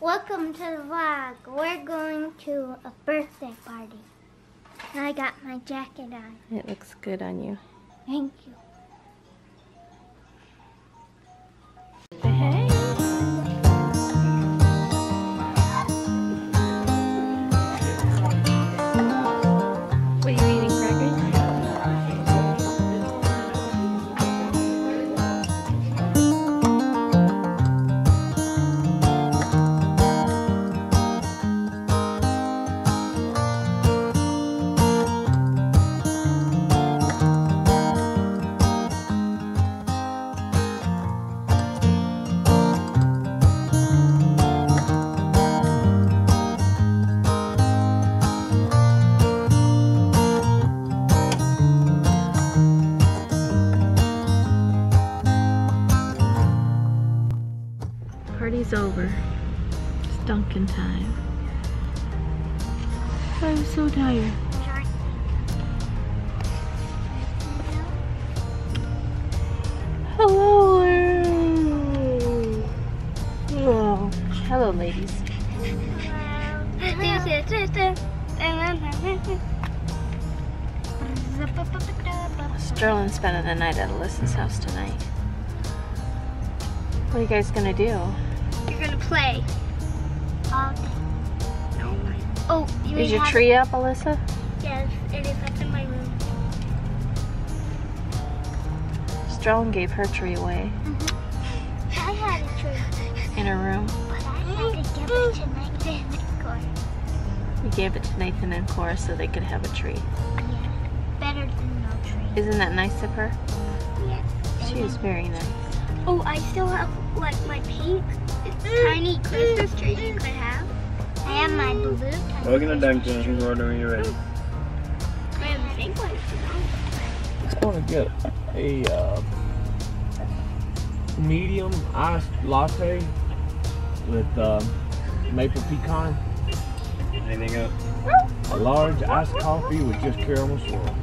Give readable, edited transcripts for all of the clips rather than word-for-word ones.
Welcome to the vlog. We're going to a birthday party. And I got my jacket on. It looks good on you. Thank you. Hey. What are you eating, crackers? Party's over. It's Dunkin' time. I'm so tired. Hello. Oh, hello, ladies. Sterling's spending the night at Alyssa's house tonight. What are you guys gonna do? You're gonna play all day. Oh, Is your tree up, Alyssa? Yes, it is up in my room. Sterling gave her tree away I had a tree. in her room. But I had to give it to Nathan and Cora. You gave it to Nathan and Cora so they could have a tree. Yeah, better than no tree. Isn't that nice of her? Yes. She is very nice. Oh, I still have like my pink tiny Christmas tree you could have. I have my blue tiny Welcome to Dunkin'. You can order when you're ready. I have the same place, you know. Just want to get a medium iced latte with maple pecan. Anything else? A large iced coffee with just caramel swirl.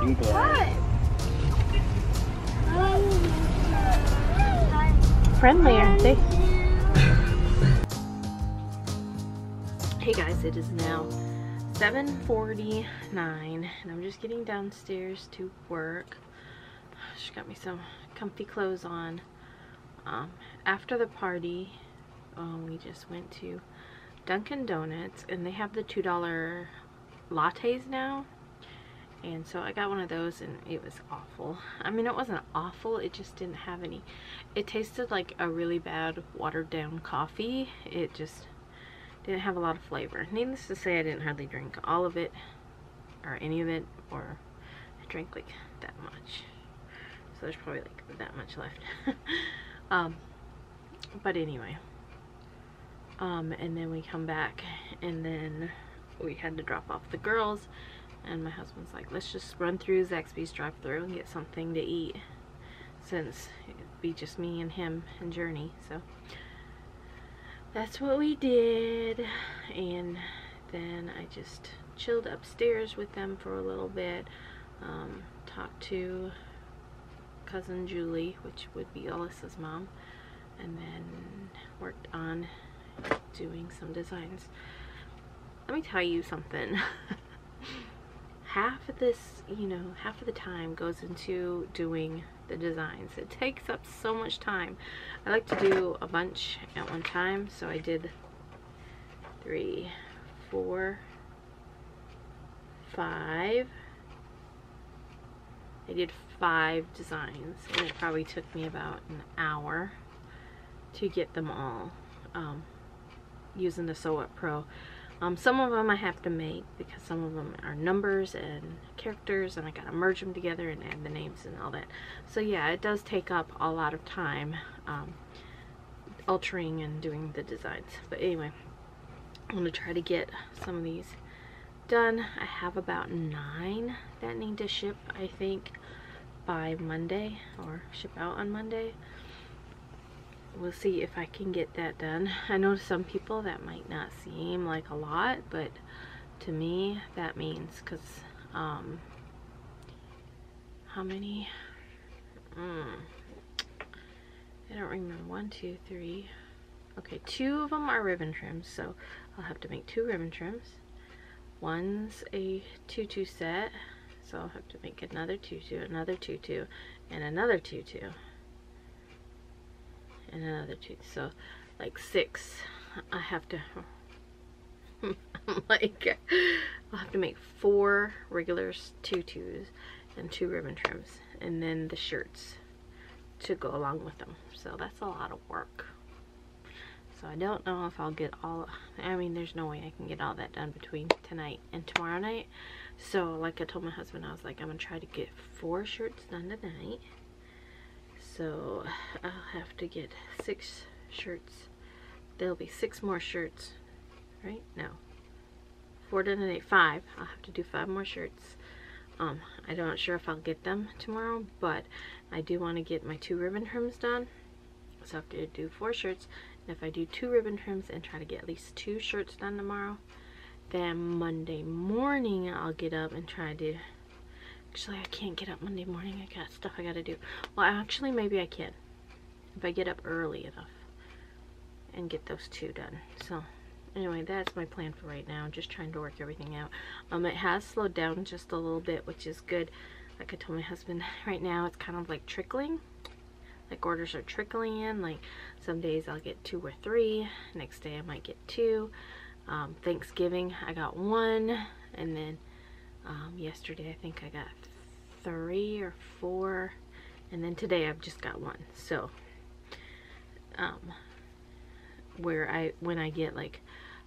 You can play. Friendly, aren't they? Hey guys, it is now 7:49 and I'm just getting downstairs to work. She got me some comfy clothes on. After the party, we just went to Dunkin' Donuts and they have the $2 lattes now. And so I got one of those and it was awful. I mean, it wasn't awful, it just didn't have any. It tasted like a really bad watered down coffee. It just didn't have a lot of flavor. Needless to say, I didn't hardly drink all of it or any of it, or I drank like that much. So there's probably like that much left. But anyway. And then we come back and then we had to drop off the girls. And my husband's like, let's just run through Zaxby's drive-thru and get something to eat, since it'd be just me and him and Journey. So that's what we did. And then I just chilled upstairs with them for a little bit. Talked to cousin Julie, which would be Alyssa's mom, and then worked on doing some designs. Let me tell you something. Half of this, you know, half of the time goes into doing the designs. It takes up so much time. I like to do a bunch at one time, so I did 3, 4, 5. I did 5 designs, and it probably took me about an hour to get them all using the Sew Up Pro. Some of them I have to make because some of them are numbers and characters, and I gotta merge them together and add the names and all that. So yeah, it does take up a lot of time altering and doing the designs. But anyway, I'm gonna try to get some of these done. I have about 9 that need to ship, I think, by Monday, or ship out on Monday. We'll see if I can get that done. I know to some people that might not seem like a lot, but to me that means, because how many I don't remember. 1, 2, 3. Okay, 2 of them are ribbon trims, so I'll have to make 2 ribbon trims. One's a tutu set, so I'll have to make another tutu, another tutu, and another tutu, and another tutu. So like 6. I have to like I'll have to make 4 regular tutus and 2 ribbon trims, and then the shirts to go along with them. So that's a lot of work. So I don't know if I'll get all, I mean, there's no way I can get all that done between tonight and tomorrow night. So like I told my husband, I was like, I'm gonna try to get 4 shirts done tonight. So I'll have to get 6 shirts. There'll be 6 more shirts, right? No, 4 done tonight, 5. I'll have to do 5 more shirts. I'm not sure if I'll get them tomorrow, but I do want to get my 2 ribbon trims done. So I have to do 4 shirts. And if I do 2 ribbon trims and try to get at least 2 shirts done tomorrow, then Monday morning I'll get up and try to, actually I can't get up Monday morning, I got stuff I gotta do. Well, actually maybe I can, if I get up early enough and get those 2 done. So anyway, that's my plan for right now. I'm just trying to work everything out. It has slowed down just a little bit, which is good. Like I told my husband, right now it's kind of like trickling. Like orders are trickling in. Like some days I'll get 2 or 3. Next day I might get 2. Thanksgiving I got 1. And then yesterday I think I got 3 or 4. And then today I've just got 1. So when I get like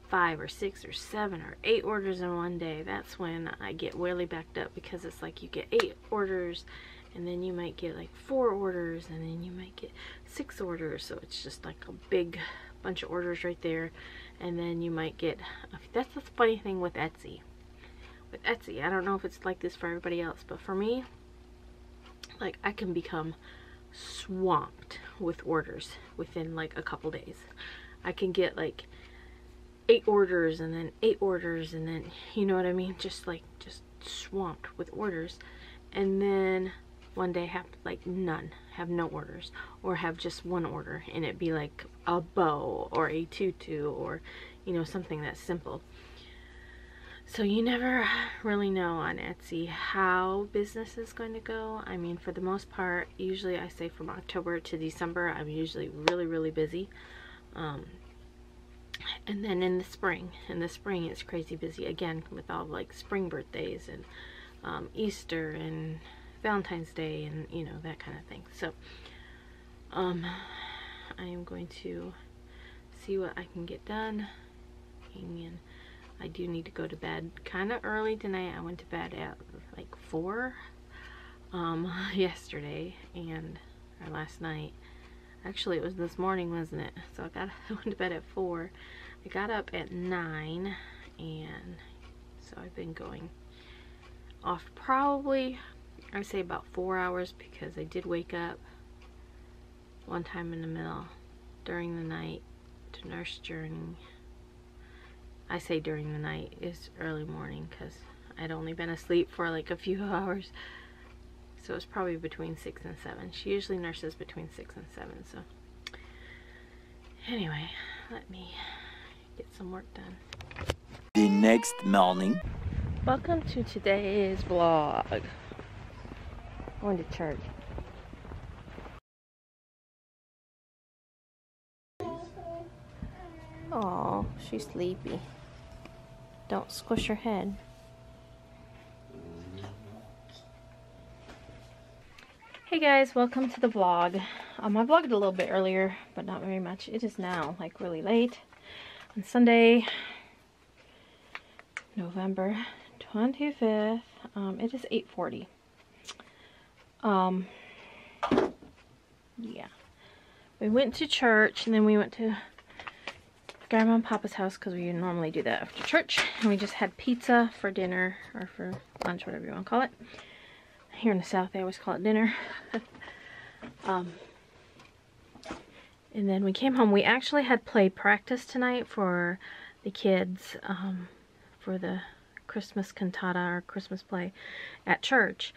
5 or 6 or 7 or 8 orders in one day, that's when I get really backed up, because it's like you get 8 orders and then you might get like 4 orders and then you might get 6 orders. So it's just like a big bunch of orders right there. And then you might get, that's the funny thing with Etsy. With Etsy, I don't know if it's like this for everybody else, but for me, like I can become swamped with orders within like a couple days. I can get like 8 orders and then 8 orders and then, you know what I mean? Just swamped with orders. And then one day have like none, have no orders, or have just 1 order and it be like a bow or a tutu or, you know, something that's simple. So you never really know on Etsy how business is going to go. I mean, for the most part, usually I say from October to December, I'm usually really busy. And then in the spring it's crazy busy again with all like spring birthdays and Easter and Valentine's Day and, you know, that kind of thing. So I am going to see what I can get done, and I do need to go to bed kind of early tonight. I went to bed at like 4 yesterday, or last night. Actually, it was this morning, wasn't it? So I went to bed at 4. I got up at 9, and so I've been going off probably, I'd say about 4 hours, because I did wake up one time in the middle during the night to nurse Journey. I say during the night, is early morning, because I'd only been asleep for like a few hours. So it's probably between 6 and 7. She usually nurses between 6 and 7. So anyway, let me get some work done. The next morning. Welcome to today's vlog. Going to church. Oh, she's sleepy. Don't squish her head. Hey guys, welcome to the vlog. I vlogged a little bit earlier, but not very much. It is now like really late on Sunday, November 25th. It is 8:40. Yeah. We went to church, and then we went to Grandma and Papa's house, because we normally do that after church. And we just had pizza for dinner, or for lunch, whatever you want to call it. Here in the South, they always call it dinner. And then we came home. We actually had play practice tonight for the kids, for the Christmas cantata or Christmas play at church.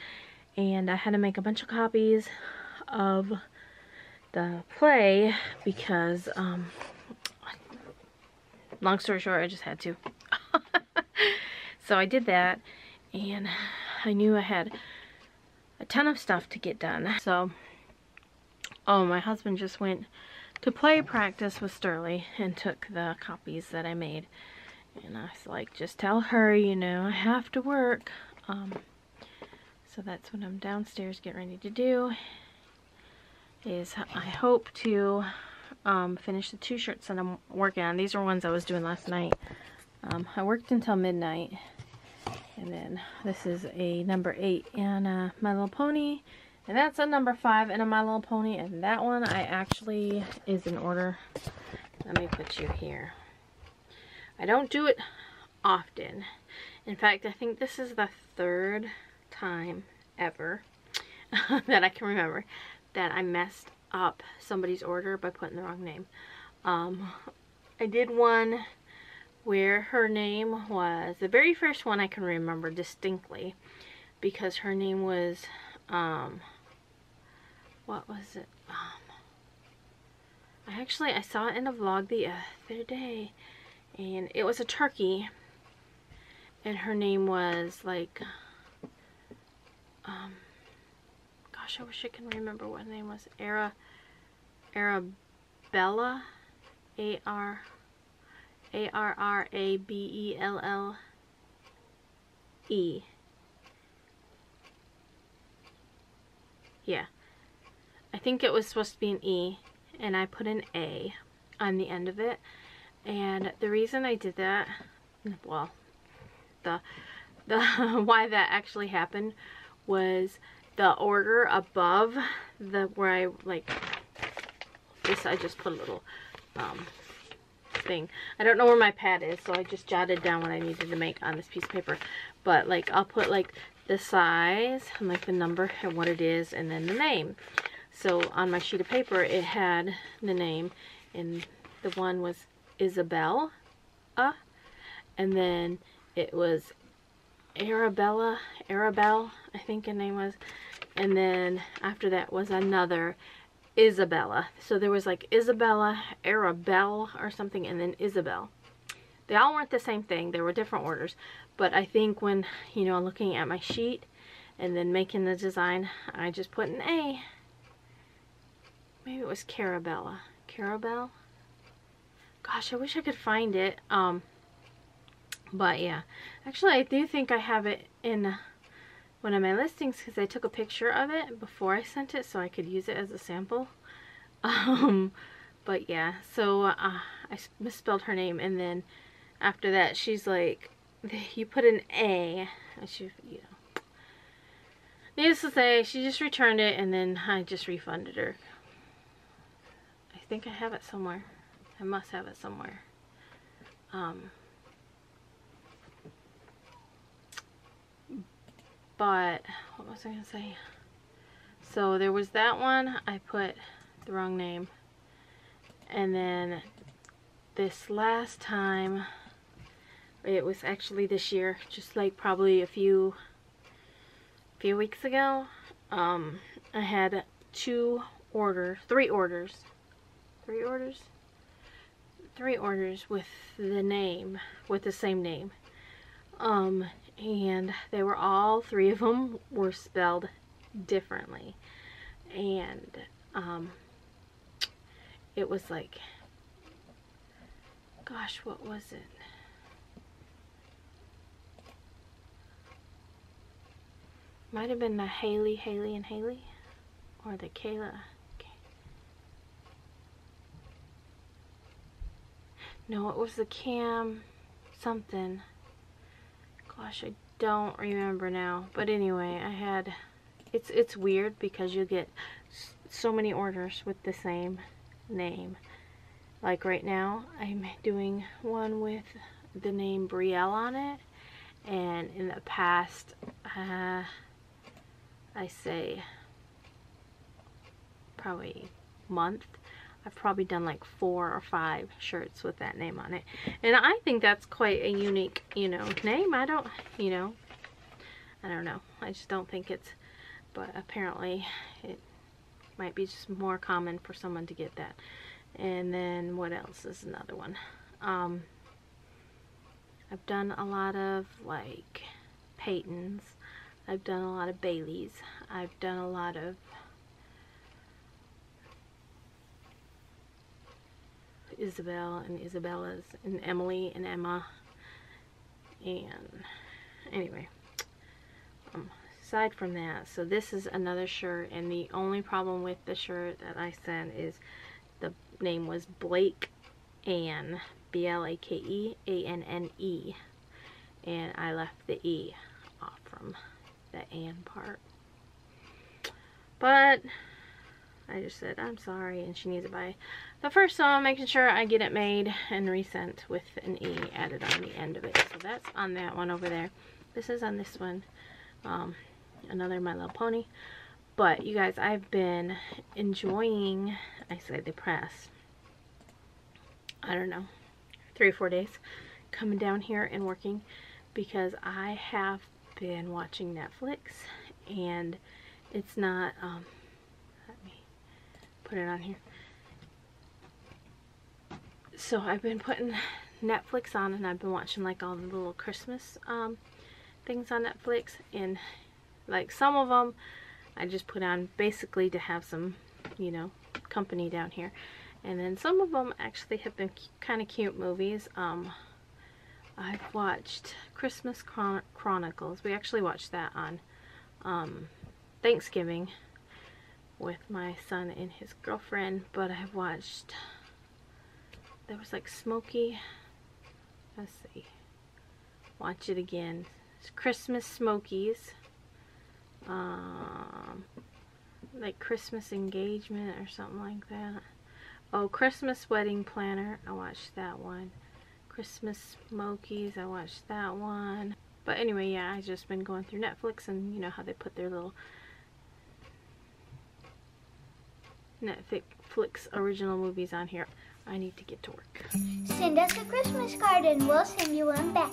And I had to make a bunch of copies of the play because, long story short, I just had to. So I did that, and I knew I had a ton of stuff to get done. So, oh, my husband just went to play practice with Sterling and took the copies that I made. And I was like, just tell her, you know, I have to work. So that's what I'm downstairs getting ready to do. Is I hope to finish the 2 shirts that I'm working on. These are ones I was doing last night. I worked until midnight. And then this is a number 8 in My Little Pony. And that's a number 5 in a My Little Pony. And that one I actually is in order. Let me put you here. I don't do it often. In fact, I think this is the 3rd time ever that I can remember that I messed up somebody's order by putting the wrong name. I did one where her name was, the very first one I can remember distinctly, because her name was, what was it? I saw it in a vlog the other day, and it was a turkey, and her name was like, gosh, I wish I can remember what her name was. Arabella, A-R-R-A-B-E-L-L-E. Yeah. I think it was supposed to be an E, and I put an A on the end of it. And the reason I did that, well, the why that actually happened was the order above the where I like this. I just put a little thing. I don't know where my pad is, so I just jotted down what I needed to make on this piece of paper. But like I'll put like the size and like the number and what it is, and then the name. So on my sheet of paper it had the name, and the one was Isabel, and then it was Arabelle, I think her name was, and then after that was another Isabella. So there was like Isabella, Arabelle or something, and then Isabel. They all weren't the same thing. There were different orders. But I think when, you know, looking at my sheet and then making the design, I just put an A. Maybe it was Carabella. Carabelle? Gosh, I wish I could find it. But yeah. Actually, I do think I have it in one of my listings because I took a picture of it before I sent it so I could use it as a sample. But yeah, so I misspelled her name, and then after that she's like, you put an A. I should, you know. Needless to say, she just returned it, and then I just refunded her. I think I have it somewhere. I must have it somewhere. But what was I gonna say? So there was that one, I put the wrong name, and then this last time, it was actually this year, just like probably a few weeks ago, I had three orders with the name, with the same name. And they were all 3 of them were spelled differently, and it was like, gosh, what was it? Might have been the Haley and Haley, or the Kayla. No, it was the Cam something. Gosh, I don't remember now. But anyway, I had, it's weird because you get so many orders with the same name. Like right now, I'm doing one with the name Brielle on it, and in the past, I say probably month, I've probably done like 4 or 5 shirts with that name on it. And I think that's quite a unique, you know, name. I don't know. I just don't think it's, but apparently Might be just more common for someone to get that. And then what else is another one? I've done a lot of like Peytons. I've done a lot of Baileys. I've done a lot of Isabel and Isabella's and Emily and Emma. And anyway, aside from that, so this is another shirt, and the only problem with the shirt that I sent is the name was Blake Ann, B-L-A-K-E-A-N-N-E, and I left the E off from the Ann part. But I just said I'm sorry, and she needs it by the first, so I'm making sure I get it made and resent with an E added on the end of it. So that's on that one over there. This is on this one. Another My Little Pony. But you guys, I've been enjoying, I say the press, I don't know, 3 or 4 days coming down here and working, because I have been watching Netflix, and it's not, let me put it on here. So I've been putting Netflix on, and I've been watching like all the little Christmas things on Netflix, and like some of them I just put on basically to have some, you know, company down here. And then some of them actually have been kind of cute movies. I've watched Christmas Chronicles. We actually watched that on Thanksgiving with my son and his girlfriend. But I've watched, there was like Smokey, let's see, watch it again. It's Christmas Smokies. Like Christmas Engagement or something like that. Oh, Christmas Wedding Planner, I watched that one. Christmas Smokies, I watched that one. But anyway, yeah, I've just been going through Netflix, and you know how they put their little Netflix original movies on here. I need to get to work. Send us a Christmas card and we'll send you one back.